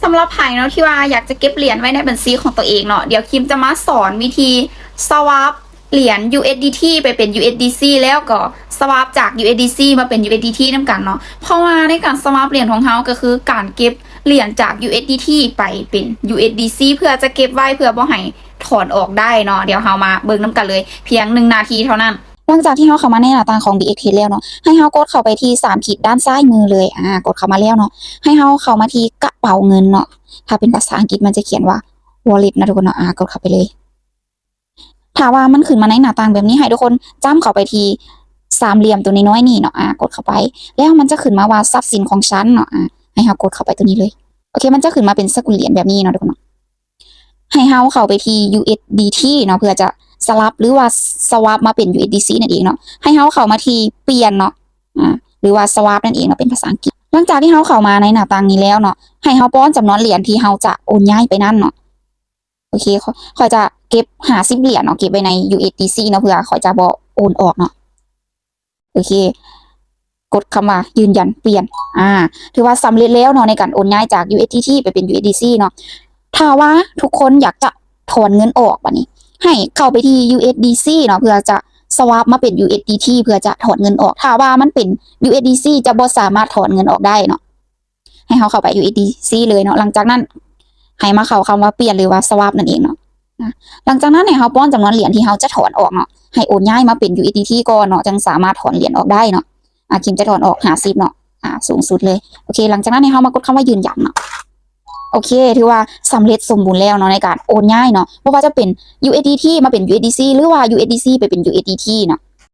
สำหรับใครเนาะที่ว่าอยากจะเก็บเหรียญไว้ในบัญชีของตัวเองเนาะเดี๋ยวคิมจะมาสอนวิธี swap เหรียญ USDT ไปเป็น USDC แล้วก็ swap จาก USDC มาเป็น USDT นำกันเนาะเพราะว่าในการ swap เหรียญของเขาก็คือการเก็บเหรียญจาก USDT ไปเป็น USDC เพื่อจะเก็บไว้เพื่อบ่ให้ถอนออกได้เนาะเดี๋ยวเรามาเบิ่งน้ำกันเลยเพียง1 นาทีเท่านั้นหลังจากที่เราเข้ามาในหน้าต่างของ BXT แล้วเนาะให้เรากดเข้าไปที่3ขีดด้านซ้ายมือเลยกดเข้ามาแล้วเนาะให้เราเข้ามาที่กระเป๋าเงินเนาะถ้าเป็นภาษาอังกฤษมันจะเขียนว่า wallet นะทุกคนเนาะกดเข้าไปเลยถ้าว่ามันขึ้นมาในหน้าต่างแบบนี้ให้ทุกคนจ้ำเข้าไปที่สามเหลี่ยมตัวน้อยๆนี่เนาะกดเข้าไปแล้วมันจะขึ้นมาว่าทรัพย์สินของฉันเนาะให้เรากดเข้าไปตัวนี้เลยโอเคมันจะขึ้นมาเป็นสกุลเหรียญแบบนี้เนาะทุกคนเนาะให้เราเข้าไปที่ USDT เนาะเพื่อจะสลับหรือว่าสวาปมาเป็น USDC นั่นเองเนาะให้เราเข้ามาที่เปลี่ยนเนาะหรือว่าสวาปนั่นเองเนาะเป็นภาษาอังกฤษหลังจากที่เราเข้ามาในหน้าต่างนี้แล้วเนาะให้เราป้อนจำนวนเหรียญที่เราจะโอนย้ายไปนั่นเนาะโอเคขอยจะเก็บ50 เหรียญเนาะเก็บไว้ใน USDC เนาะเพื่อขอยจะบ่โอนออกเนาะโอเคกดคำว่ายืนยันเปลี่ยนถือว่าสำเร็จแล้วเนาะในการโอนย้ายจาก USDT ไปเป็น USDC เนาะถ้าว่าทุกคนอยากจะถอนเงินออกแบบนี้ให้เข้าไปที่ USDC เนาะเพื่อจะสวาปมาเป็น USDT เพื่อจะถอนเงินออกถ้าว่ามันเป็น USDC จะบ่สามารถถอนเงินออกได้เนาะให้เขาเข้าไป USDC เลยเนาะหลังจากนั้นให้มาเข้าคำว่าเปลี่ยนหรือว่าสวาปนั่นเองเนาะหลังจากนั้นให้เขาป้อนจำนวนเหรียญที่เขาจะถอนออกเนาะให้โอนย้ายมาเป็น USDT ก่อนเนาะจึงสามารถถอนเหรียญออกได้เนาะคิมจะถอนออก50เนาะสูงสุดเลยโอเคหลังจากนั้นให้เขามากดคำว่ายืนยันเนาะโอเคถือว่าสำเร็จสมบูรณ์แล้วเนาะในการโอนย้ายเนาะเพราะว่าจะเป็น USDT มาเป็น USDC หรือว่า USDC ไปเป็น USDT เนาะ